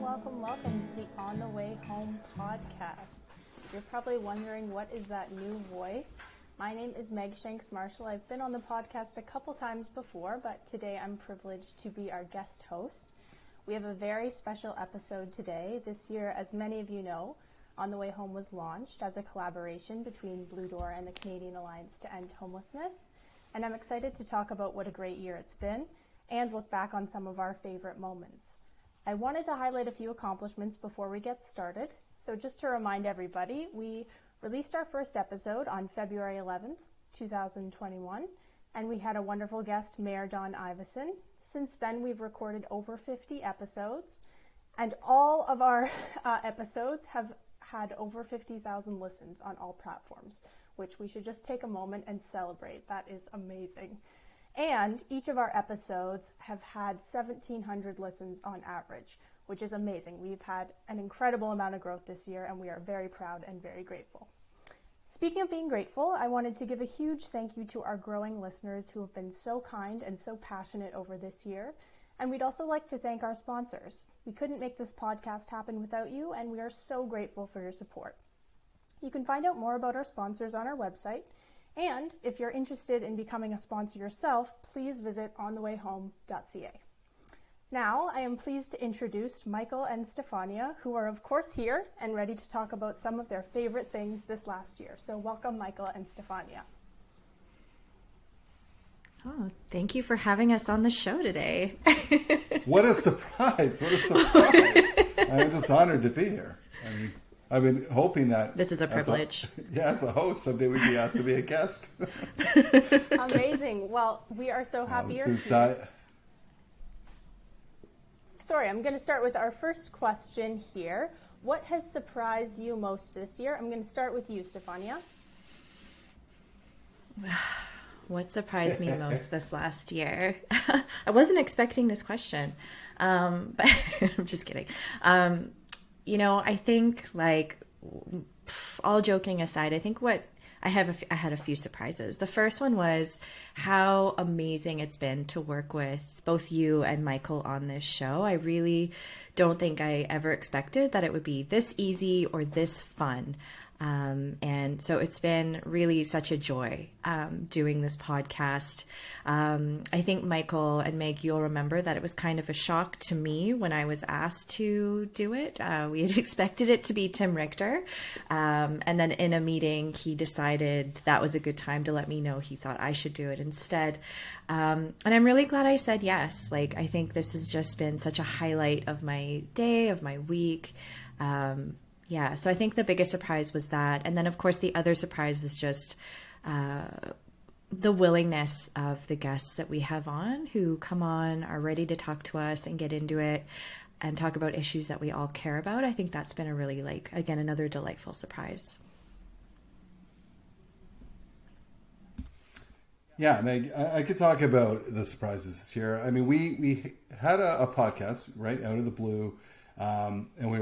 welcome to the On the Way Home podcast. You're probably wondering, what is that new voice? My name is Meg Shanks-Marshall. I've been on the podcast a couple times before, but today I'm privileged to be our guest host. We have a very special episode today. This year, as many of you know, On the Way Home was launched as a collaboration between Blue Door and the Canadian Alliance to End Homelessness. And I'm excited to talk about what a great year it's been and look back on some of our favorite moments. I wanted to highlight a few accomplishments before we get started. So just to remind everybody, we released our first episode on February 11th, 2021, and we had a wonderful guest, Mayor Don Iveson. Since then, we've recorded over 50 episodes, and all of our episodes have had over 50,000 listens on all platforms, which we should just take a moment and celebrate. That is amazing. And each of our episodes have had 1,700 listens on average, which is amazing. We've had an incredible amount of growth this year, and we are very proud and very grateful. Speaking of being grateful, I wanted to give a huge thank you to our growing listeners who have been so kind and so passionate over this year. And we'd also like to thank our sponsors. We couldn't make this podcast happen without you, and we are so grateful for your support. You can find out more about our sponsors on our website. And if you're interested in becoming a sponsor yourself, please visit onthewayhome.ca. Now, I am pleased to introduce Michael and Stefania, who are of course here and ready to talk about some of their favorite things this last year. So welcome, Michael and Stefania. Oh, thank you for having us on the show today. What a surprise. What a surprise. I'm just honored to be here. I've been hoping that this is a privilege. As a host, someday we'd be asked to be a guest. Amazing. Well, we are so happy you're here. Sorry, I'm going to start with our first question here. What has surprised you most this year? I'm going to start with you, Stefania. What surprised me most this last year? I wasn't expecting this question, but I'm just kidding. I think, like, all joking aside, I think I had a few surprises. The first one was how amazing it's been to work with both you and Michael on this show. I really don't think I ever expected that it would be this easy or this fun. And so it's been really such a joy doing this podcast. I think Michael and Meg, you'll remember that it was kind of a shock to me when I was asked to do it. We had expected it to be Tim Richter. And then in a meeting, he decided that was a good time to let me know he thought I should do it instead. And I'm really glad I said yes. Like, I think this has just been such a highlight of my day, of my week. Yeah, so I think the biggest surprise was that. And then, of course, the other surprise is just the willingness of the guests that we have on who come on, are ready to talk to us and get into it and talk about issues that we all care about. I think that's been a really, again, another delightful surprise. Yeah, Meg, I could talk about the surprises this year. I mean, we had a podcast, right, out of the blue. And we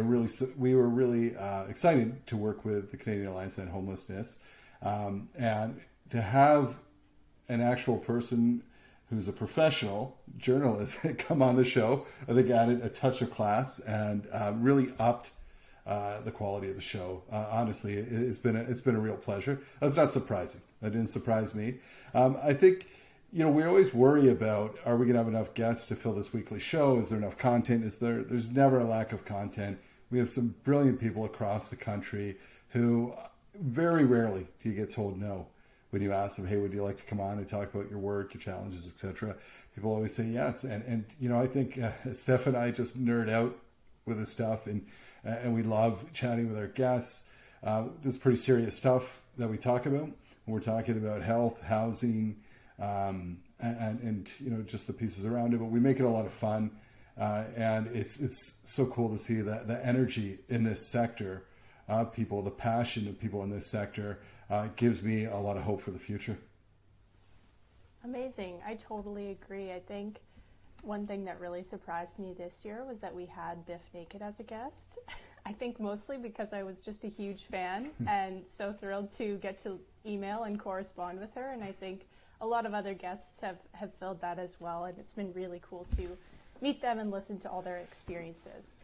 were really excited to work with the Canadian Alliance to End Homelessness, and to have an actual person who's a professional journalist come on the show. I think added a touch of class and really upped the quality of the show. Honestly, it's been a real pleasure. That's not surprising. That didn't surprise me. I think. We always worry about, are we going to have enough guests to fill this weekly show? Is there enough content? There's never a lack of content. We have some brilliant people across the country who very rarely do you get told no when you ask them, hey, would you like to come on and talk about your work, your challenges, etc. People always say yes. And I think Steph and I just nerd out with this stuff and we love chatting with our guests. This is pretty serious stuff that we talk about. We're talking about health, housing, and just the pieces around it, but we make it a lot of fun, and it's so cool to see the energy in this sector, people, the passion of people in this sector, gives me a lot of hope for the future. Amazing. I totally agree. I think one thing that really surprised me this year was that we had Biff Naked as a guest. I think mostly because I was just a huge fan and so thrilled to get to email and correspond with her, and I think a lot of other guests have filled that as well, and it's been really cool to meet them and listen to all their experiences.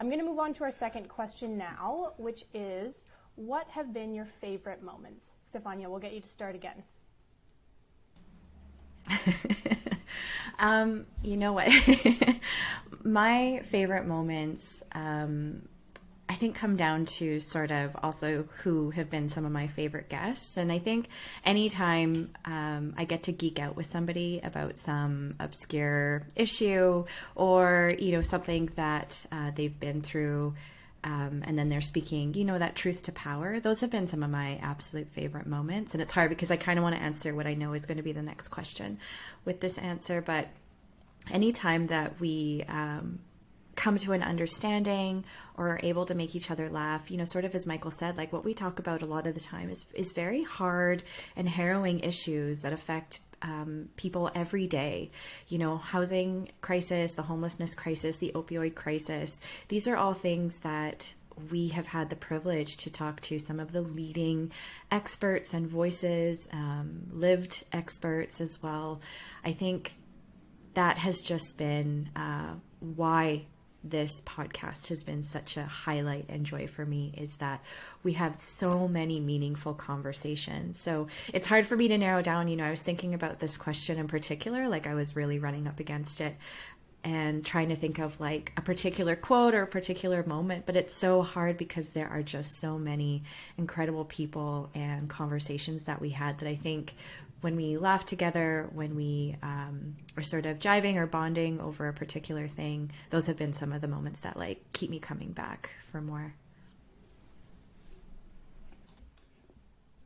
I'm going to move on to our second question now, which is, what have been your favorite moments? Stefania, we'll get you to start again. You know what? My favorite moments, I think, come down to sort of also who have been some of my favorite guests. And I think anytime I get to geek out with somebody about some obscure issue or, something that they've been through, and then they're speaking, that truth to power, those have been some of my absolute favorite moments. And it's hard because I kind of want to answer what I know is going to be the next question with this answer. But anytime that we come to an understanding or are able to make each other laugh, sort of as Michael said, like what we talk about a lot of the time is very hard and harrowing issues that affect people every day. Housing crisis, the homelessness crisis, the opioid crisis. These are all things that we have had the privilege to talk to some of the leading experts and voices, lived experts as well. I think that has just been why this podcast has been such a highlight and joy for me, is that we have so many meaningful conversations. So it's hard for me to narrow down. I was thinking about this question in particular, like I was really running up against it and trying to think of like a particular quote or a particular moment, but it's so hard because there are just so many incredible people and conversations that we had that I think when we laugh together, when we are sort of jiving or bonding over a particular thing, those have been some of the moments that like keep me coming back for more.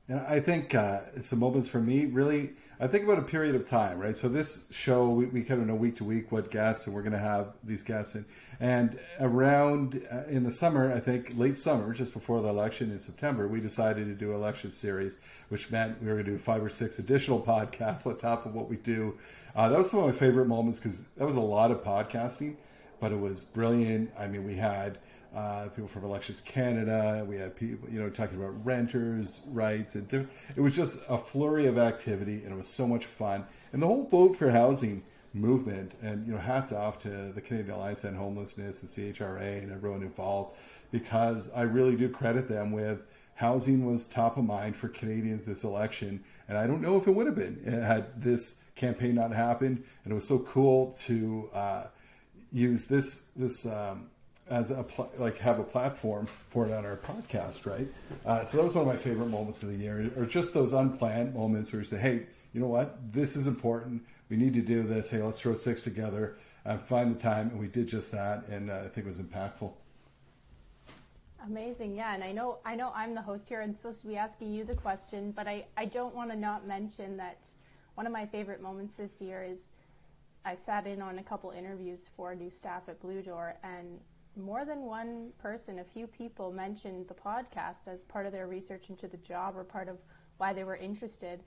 And I think some moments for me, really, I think about a period of time, right? So this show, we kind of know week to week what guests, and we're going to have these guests in. And around in the summer, I think late summer, just before the election in September, we decided to do an election series, which meant we were going to do 5 or 6 additional podcasts on top of what we do. That was some of my favorite moments because that was a lot of podcasting, but it was brilliant. I mean, we had people from Elections Canada. We had people, talking about renters' rights. And it was just a flurry of activity, and it was so much fun. And the whole Vote for Housing movement, and hats off to the Canadian Alliance on Homelessness and CHRA and everyone involved, because I really do credit them with housing was top of mind for Canadians this election. And I don't know if it would have been had this campaign not happened. And it was so cool to use this as have a platform for it on our podcast, right? So that was one of my favorite moments of the year, or just those unplanned moments where you say, hey, you know what? This is important. We need to do this. Hey, let's throw 6 together and find the time. And we did just that. And I think it was impactful. Amazing. Yeah. And I know I'm the host here and supposed to be asking you the question, but I don't want to not mention that one of my favorite moments this year is I sat in on a couple interviews for new staff at Blue Door, and more than one person, a few people mentioned the podcast as part of their research into the job or part of why they were interested.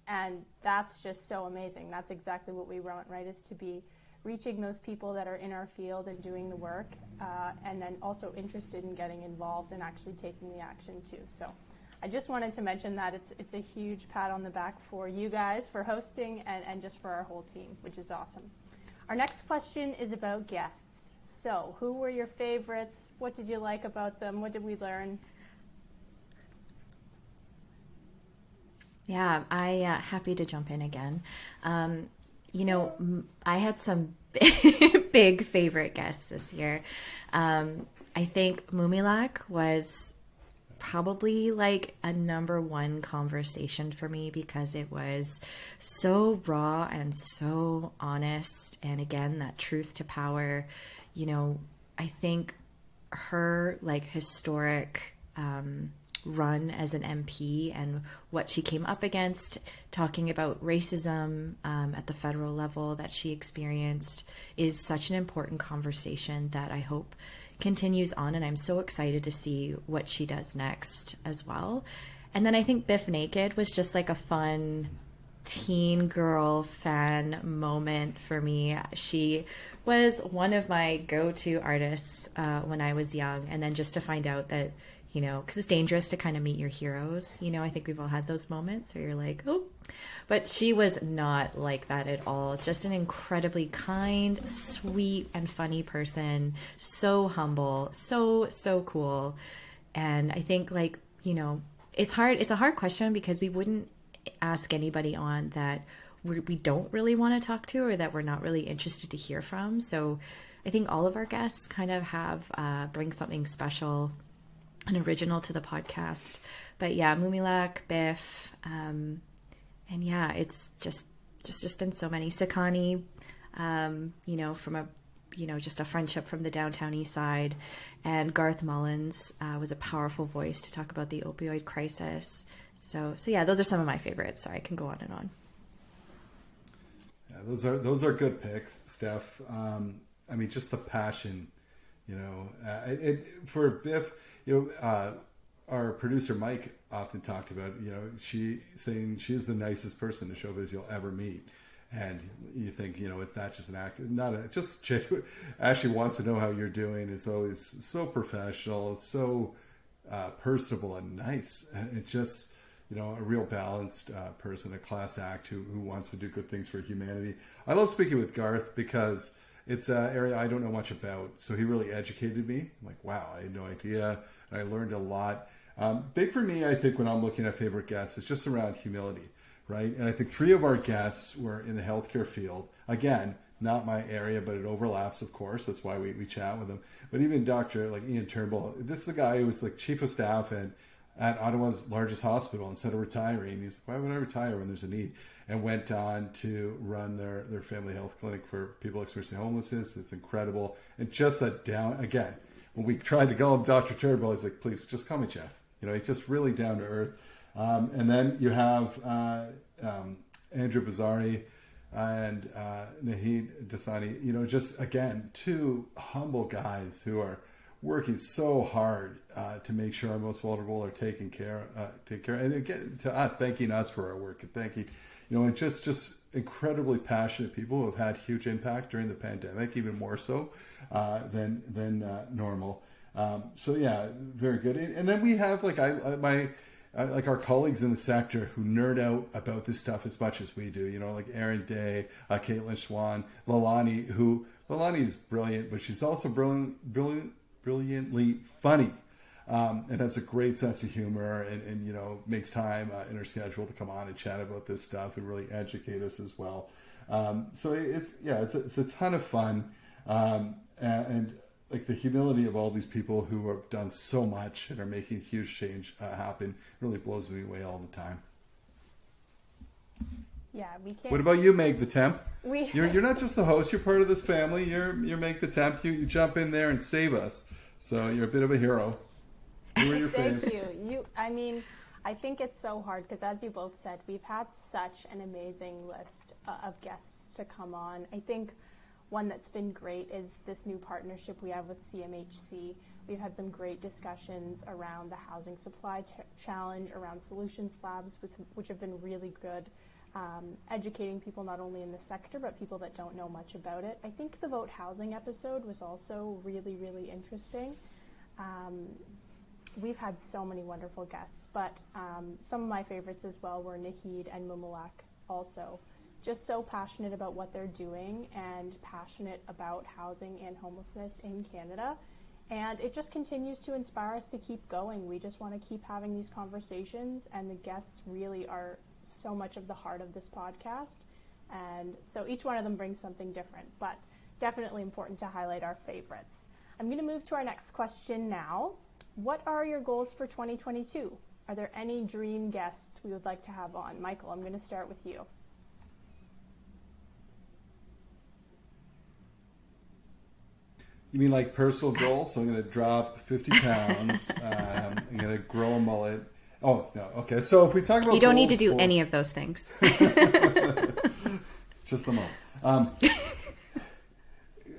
And that's just so amazing. That's exactly what we want, right? Is to be reaching those people that are in our field and doing the work, and then also interested in getting involved and actually taking the action too. So I just wanted to mention that it's a huge pat on the back for you guys for hosting and just for our whole team, which is awesome. Our next question is about guests. So, who were your favorites? What did you like about them? What did we learn? Yeah, I happy to jump in again. I had some big favorite guests this year. I think Mumilak was probably like a number one conversation for me because it was so raw and so honest. And again, that truth to power. I think her like historic run as an MP and what she came up against, talking about racism at the federal level that she experienced, is such an important conversation that I hope continues on. And I'm so excited to see what she does next as well. And then I think Biff Naked was just like a fun teen girl fan moment for me. She was one of my go-to artists when I was young. And then just to find out that, you know, because it's dangerous to kind of meet your heroes. You know, I think we've all had those moments where you're like, oh, but she was not like that at all. Just an incredibly kind, sweet, and funny person. So humble, so cool. And I think, like, you know, it's a hard question because we wouldn't ask anybody on that we don't really want to talk to or that we're not really interested to hear from. So I think all of our guests kind of have bring something special and original to the podcast. But yeah, Mumilak, Biff, and yeah, it's just been so many. Sakani, you know, from a, you know, just a friendship from the downtown east side. And Garth Mullins was a powerful voice to talk about the opioid crisis. So yeah, those are some of my favorites. Sorry, I can go on and on. Yeah, those are good picks, Steph. I mean, just the passion, you know, for Biff, you know, our producer Mike often talked about, you know, she saying she's the nicest person in showbiz you'll ever meet. And you think, you know, it's not just an act, just genuine, actually wants to know how you're doing, is always so professional, so personable and nice. And it just, you know, a real balanced person, a class act who wants to do good things for humanity. I love speaking with Garth because it's an area I don't know much about. So he really educated me. I'm like, wow, I had no idea. And I learned a lot. Big for me, I think, when I'm looking at favorite guests, is just around humility. Right. And I think 3 of our guests were in the healthcare field. Again, not my area, but it overlaps, of course. That's why we chat with them. But even Dr. like Ian Turnbull, this is a guy who was like chief of staff at Ottawa's largest hospital. Instead of retiring, he's like, why would I retire when there's a need? And went on to run their family health clinic for people experiencing homelessness. It's incredible. And just again, when we tried to call him Dr. Turnbull, he's like, please just call me Jeff. You know, he's just really down to earth. And then you have Andrew Bazari and Nahid Dasani, you know, just, again, 2 humble guys who are working so hard to make sure our most vulnerable are taken care of. And again, to us, thanking us for our work and thanking, you know, and just incredibly passionate people who have had huge impact during the pandemic, even more so than normal. So, yeah, very good. And then we have, like, like our colleagues in the sector who nerd out about this stuff as much as we do, you know, like Erin Day, Caitlin Schwan, Lalani is brilliant, but she's also brilliantly funny, and has a great sense of humor and you know, makes time in her schedule to come on and chat about this stuff and really educate us as well. So it's a ton of fun, and like the humility of all these people who have done so much and are making huge change happen really blows me away all the time. Yeah, we can't. What about you, Meg the Temp? You're not just the host. You're part of this family. You're Meg the Temp. You jump in there and save us. So you're a bit of a hero. Who are your faves? Thank you. I mean, I think it's so hard because, as you both said, we've had such an amazing list of guests to come on. I think one that's been great is this new partnership we have with CMHC. We've had some great discussions around the housing supply challenge, around solutions labs, which have been really good, educating people not only in the sector, but people that don't know much about it. I think the Vote Housing episode was also really, really interesting. We've had so many wonderful guests, but some of my favorites as well were Nahid and Mumilak also. Just so passionate about what they're doing and passionate about housing and homelessness in Canada. And it just continues to inspire us to keep going. We just want to keep having these conversations, and the guests really are so much of the heart of this podcast. And so each one of them brings something different, but definitely important to highlight our favorites. I'm going to move to our next question now. What are your goals for 2022? Are there any dream guests we would like to have on? Michael, I'm going to start with you. You mean like personal goals? So I'm going to drop 50 pounds. I'm going to grow a mullet. Oh, no. Okay. So if we talk about you don't need to do any of those things. Just the mullet.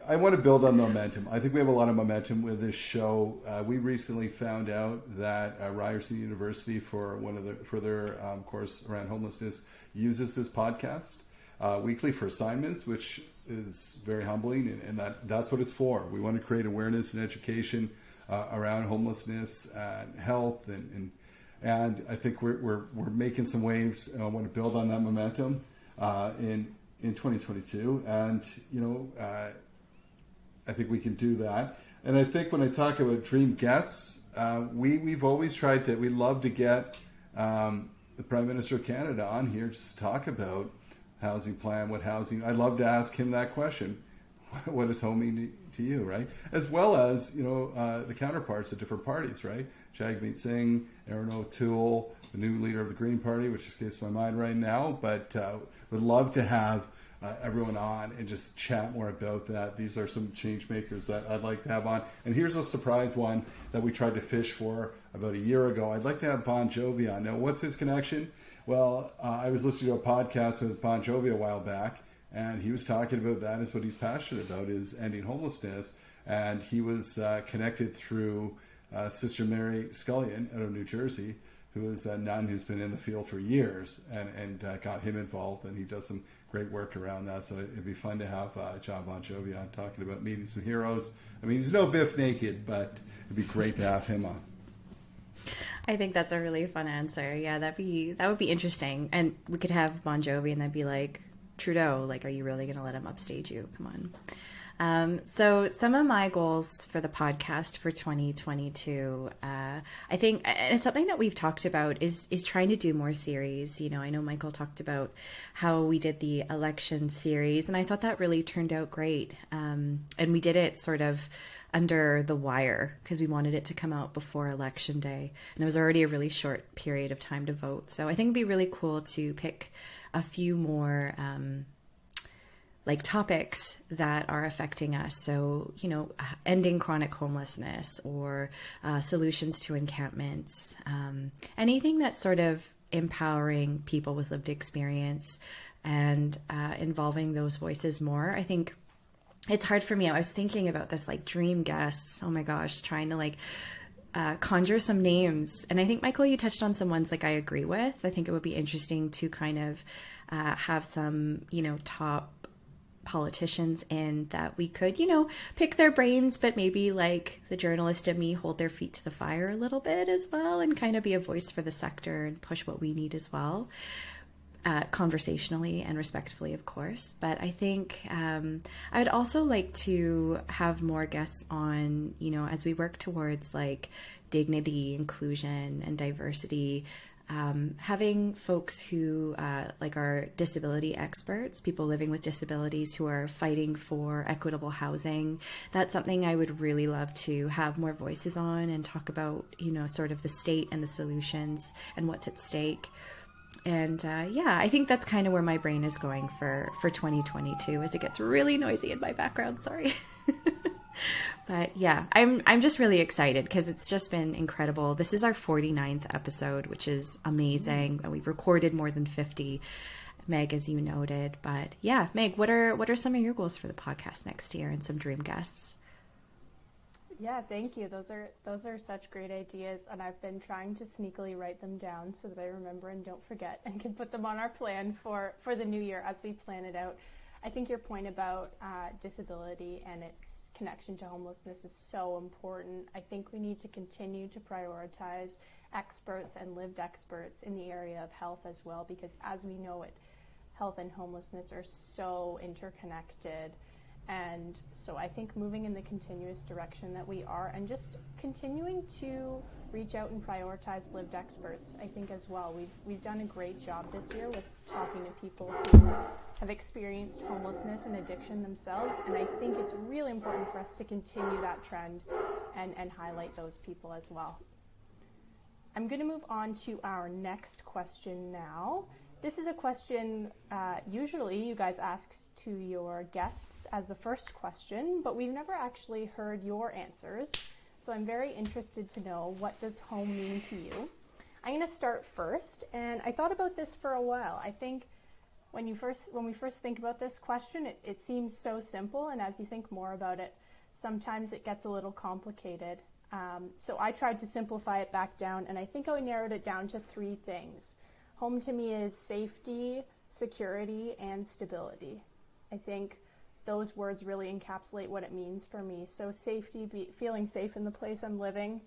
I want to build on momentum. I think we have a lot of momentum with this show. We recently found out that Ryerson University, for their course around homelessness, uses this podcast weekly for assignments, which is very humbling, and that's what it's for. We want to create awareness and education around homelessness and health, and I think we're making some waves. And I want to build on that momentum in 2022, and I think we can do that. And I think when I talk about dream guests, we've always tried to. We love to get the Prime Minister of Canada on here just to talk about housing plan, what housing. I'd love to ask him that question. What does home mean to you, right? As well as, the counterparts of different parties, right? Jagmeet Singh, Erin O'Toole, the new leader of the Green Party, which escapes my mind right now, but would love to have everyone on and just chat more about that. These are some change makers that I'd like to have on. And here's a surprise one that we tried to fish for about a year ago. I'd like to have Bon Jovi on. Now, what's his connection? Well, I was listening to a podcast with Bon Jovi a while back, and he was talking about that is what he's passionate about, is ending homelessness. And he was connected through Sister Mary Scullion out of New Jersey, who is a nun who's been in the field for years, and got him involved, and he does some great work around that. So it'd be fun to have John Bon Jovi on talking about meeting some heroes. I mean, he's no Biff Naked, but it'd be great to have him on. I think that's a really fun answer. Yeah, that would be interesting. And we could have Bon Jovi and then be like, Trudeau, like, are you really going to let him upstage you? Come on. So some of my goals for the podcast for 2022, I think, and it's something that we've talked about, is trying to do more series. I know Michael talked about how we did the election series, and I thought that really turned out great. And we did it sort of under the wire because we wanted it to come out before election day, and it was already a really short period of time to vote. So I think it'd be really cool to pick a few more topics that are affecting us. So, ending chronic homelessness, or solutions to encampments, anything that's sort of empowering people with lived experience and involving those voices more. I think it's hard for me. I was thinking about this, dream guests. Oh my gosh, trying to conjure some names. And I think, Michael, you touched on some ones I agree with. I think it would be interesting to kind of have some, top politicians in that we could, pick their brains, but maybe the journalist in me hold their feet to the fire a little bit as well, and kind of be a voice for the sector and push what we need as well. Conversationally and respectfully, of course. But I think I would also like to have more guests on, as we work towards dignity, inclusion, and diversity, having folks who are disability experts, people living with disabilities who are fighting for equitable housing. That's something I would really love to have more voices on and talk about, sort of the state and the solutions and what's at stake. And I think that's kind of where my brain is going for 2022, as it gets really noisy in my background. Sorry. But yeah, I'm just really excited because it's just been incredible. This is our 49th episode, which is amazing. And we've recorded more than 50, Meg, as you noted. But yeah, Meg, what are some of your goals for the podcast next year and some dream guests? Yeah, thank you. Those are such great ideas, and I've been trying to sneakily write them down so that I remember and don't forget, and can put them on our plan for the new year as we plan it out. I think your point about disability and its connection to homelessness is so important. I think we need to continue to prioritize experts and lived experts in the area of health as well, because as we know it, health and homelessness are so interconnected. And so I think moving in the continuous direction that we are, and just continuing to reach out and prioritize lived experts, I think as well. We've done a great job this year with talking to people who have experienced homelessness and addiction themselves, and I think it's really important for us to continue that trend and highlight those people as well. I'm going to move on to our next question now. This is a question usually you guys ask to your guests as the first question, but we've never actually heard your answers. So I'm very interested to know, what does home mean to you? I'm going to start first, and I thought about this for a while. I think when we first think about this question, it seems so simple, and as you think more about it, sometimes it gets a little complicated. So I tried to simplify it back down, and I think I narrowed it down to 3 things. Home to me is safety, security, and stability. I think those words really encapsulate what it means for me. So safety, feeling safe in the place I'm living,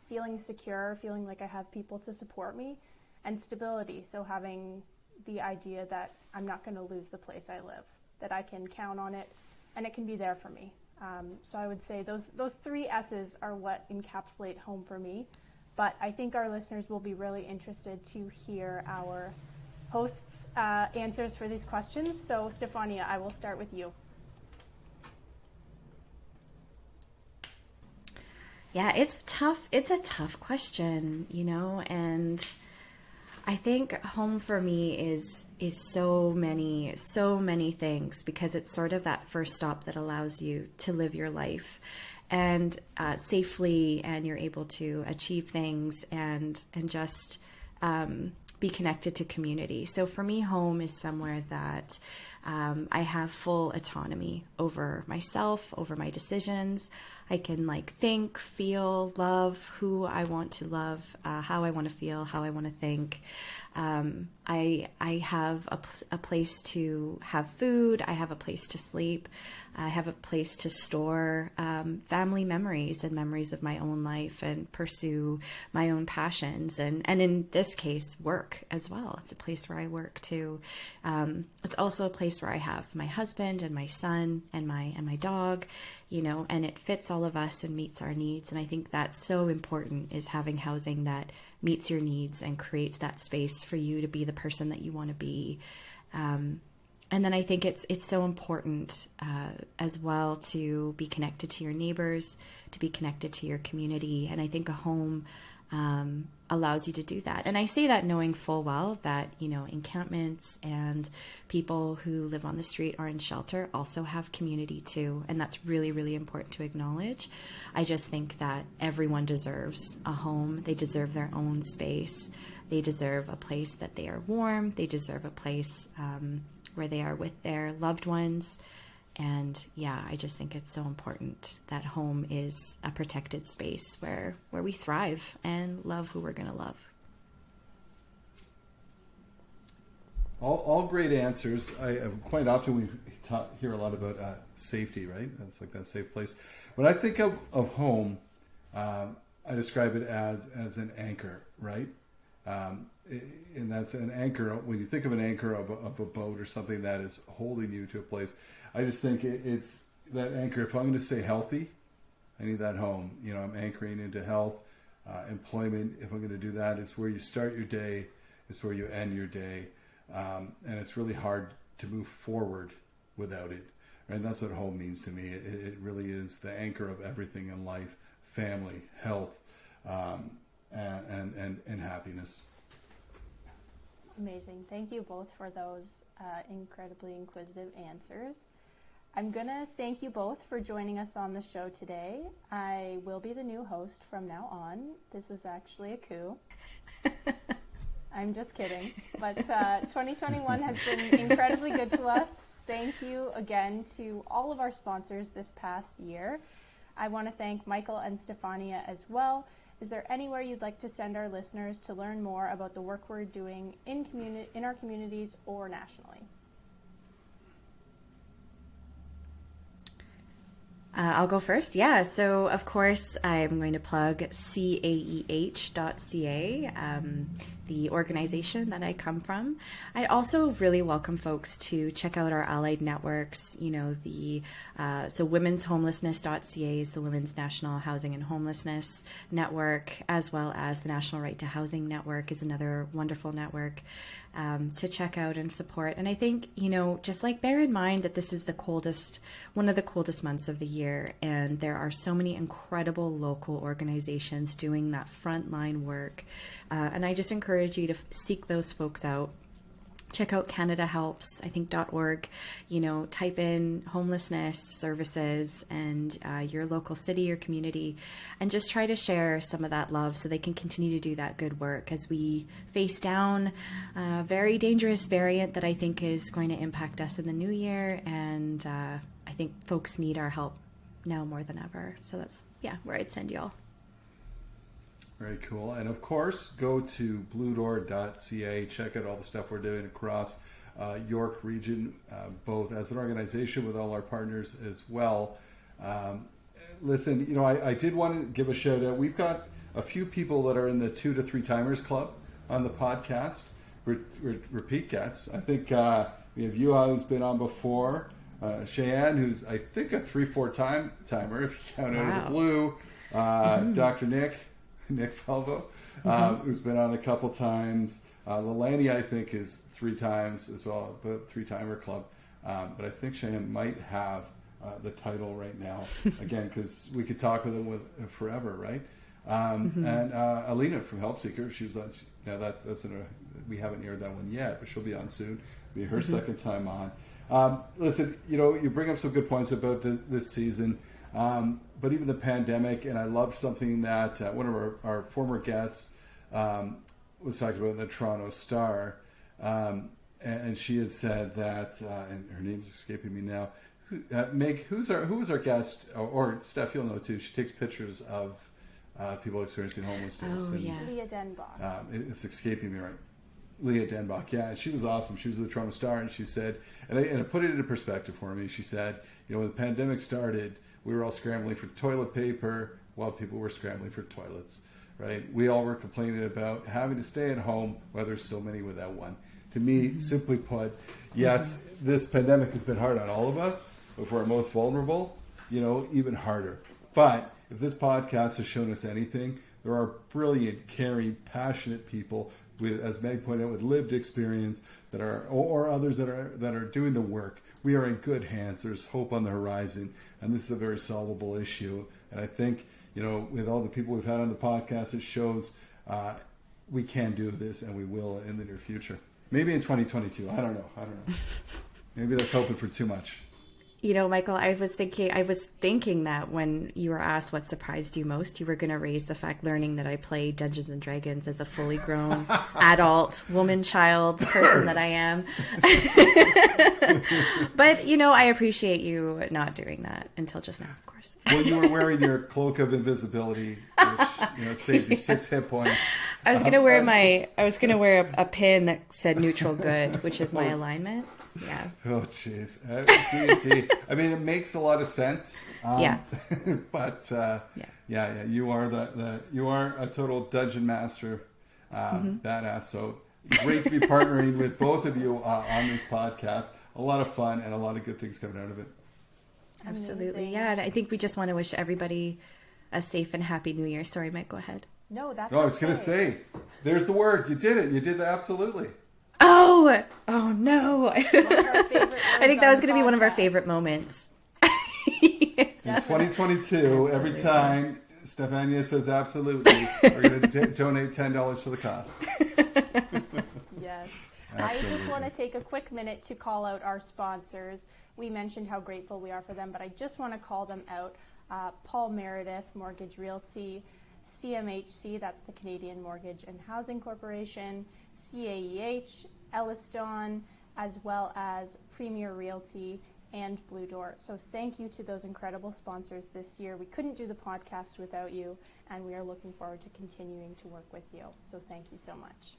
feeling secure, feeling like I have people to support me, and stability. So having the idea that I'm not going to lose the place I live, that I can count on it, and it can be there for me. So I would say those 3 S's are what encapsulate home for me. But I think our listeners will be really interested to hear our hosts' answers for these questions. So Stefania, I will start with you. Yeah, it's a tough question, you know, and I think home for me is so many things, because it's sort of that first stop that allows you to live your life and safely, and you're able to achieve things and just be connected to community. So for me, home is somewhere that I have full autonomy over myself, over my decisions. I can think, feel, love who I want to love, how I want to feel, how I want to think. I have a place to have food. I have a place to sleep. I have a place to store family memories and memories of my own life, and pursue my own passions. And in this case, work as well. It's a place where I work too. It's also a place where I have my husband and my son and my dog, you know, and it fits all of us and meets our needs. And I think that's so important, is having housing that meets your needs and creates that space for you to be the person that you want to be. And then I think it's so important as well to be connected to your neighbors, to be connected to your community. And I think a home allows you to do that. And I say that knowing full well that, you know, encampments and people who live on the street or in shelter also have community too. And that's really, really important to acknowledge. I just think that everyone deserves a home. They deserve their own space. They deserve a place that they are warm. They deserve a place where they are with their loved ones. And yeah, I just think it's so important that home is a protected space where we thrive and love who we're going to love. All great answers. I quite often we hear a lot about safety, right? That's like that safe place. When I think of home, I describe it as an anchor, right? And that's an anchor. When you think of an anchor of a boat or something that is holding you to a place, I just think it's that anchor. If I'm going to stay healthy, I need that home. You know, I'm anchoring into health, employment. If I'm going to do that, it's where you start your day. It's where you end your day. And it's really hard to move forward without it. And that's what home means to me. It really is the anchor of everything in life: family, health, and happiness. Amazing. Thank you both for those incredibly inquisitive answers. I'm going to thank you both for joining us on the show today. I will be the new host from now on. This was actually a coup. I'm just kidding. But 2021 has been incredibly good to us. Thank you again to all of our sponsors this past year. I want to thank Michael and Stefania as well. Is there anywhere you'd like to send our listeners to learn more about the work we're doing in our communities or nationally? I'll go first. Yeah. So, of course, I'm going to plug caeh.ca, the organization that I come from. I also really welcome folks to check out our allied networks. You know, so womenshomelessness.ca is the Women's National Housing and Homelessness Network, as well as the National Right to Housing Network is another wonderful network to check out and support. And I think, you know, just bear in mind that this is one of the coldest months of the year, and there are so many incredible local organizations doing that frontline work. And I just encourage you to seek those folks out. check out Canada Helps, I think .org, type in homelessness services and your local city or community, and just try to share some of that love so they can continue to do that good work as we face down a very dangerous variant that I think is going to impact us in the new year. And I think folks need our help now more than ever. So that's, where I'd send y'all. Very cool. And of course, go to bluedoor.ca. Check out all the stuff we're doing across York region, both as an organization with all our partners as well. Listen, I did want to give a shout out. We've got a few people that are in the 2 to 3 timers club on the podcast, repeat guests. I think we have you who's been on before, Cheyenne, who's I think a 3-4 timer if you count out of the blue, Dr. Nick Falvo, who's been on a couple times. Lelani, I think, is 3 times as well, but 3-timer club. But I think Cheyenne might have the title right now, again, because we could talk with him forever, right? And Alina from Help Seeker, she was on. We haven't aired that one yet, but she'll be on soon. It'll be her second time on. Listen, you bring up some good points about this season. But even the pandemic, and I loved something that one of our former guests was talking about in the Toronto Star, and she had said that, and her name's escaping me now. Meg, who was our guest, or Steph, you'll know too. She takes pictures of people experiencing homelessness. Oh, yeah. Leah Denbach. It's escaping me right. Leah Denbach, yeah, she was awesome. She was at the Toronto Star, and she said, and I put it into perspective for me. She said, when the pandemic started, we were all scrambling for toilet paper while people were scrambling for toilets, right? We all were complaining about having to stay at home while there's so many without one. To me, simply put, yes, this pandemic has been hard on all of us, but for our most vulnerable, even harder. But if this podcast has shown us anything, there are brilliant, caring, passionate people with, as Meg pointed out, with lived experience that are, or others that are doing the work. We are in good hands. There's hope on the horizon, and this is a very solvable issue. And I think, with all the people we've had on the podcast, it shows we can do this, and we will in the near future. Maybe in 2022. I don't know. Maybe that's hoping for too much. Michael, I was thinking that when you were asked what surprised you most, you were going to raise the fact learning that I play Dungeons and Dragons as a fully grown adult woman child person that I am. But, I appreciate you not doing that until just now, of course. Well, you were wearing your cloak of invisibility, which, saved you 6 hit points. I was going to wear a pin that said neutral good, which is my alignment. Yeah. Oh, jeez. D&D. I mean, it makes a lot of sense. But you are you are a total dungeon master, badass. So great to be partnering with both of you on this podcast. A lot of fun and a lot of good things coming out of it. Absolutely. Amazing. Yeah. And I think we just want to wish everybody a safe and happy New Year. Sorry, Mike, go ahead. No, that's I was going to say, there's the word. You did it. You did that. Absolutely. Oh no. I think that was going to be one of our favorite moments. In 2022, every time Stefania says absolutely, we're going to donate $10 to the cause. Yes. Absolutely. I just want to take a quick minute to call out our sponsors. We mentioned how grateful we are for them, but I just want to call them out. Paul Meredith, Mortgage Realty, CMHC, that's the Canadian Mortgage and Housing Corporation, CAEH, Elliston, as well as Premier Realty and Blue Door. So thank you to those incredible sponsors this year. We couldn't do the podcast without you, and we are looking forward to continuing to work with you. So thank you so much.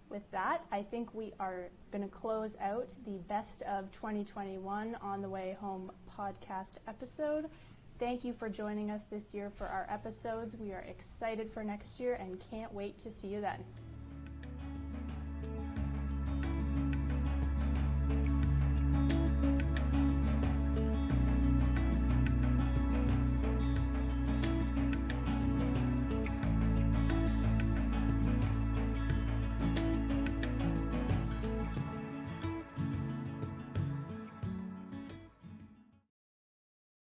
With that, I think we are going to close out the Best of 2021 On the Way Home podcast episode. Thank you for joining us this year for our episodes. We are excited for next year and can't wait to see you then.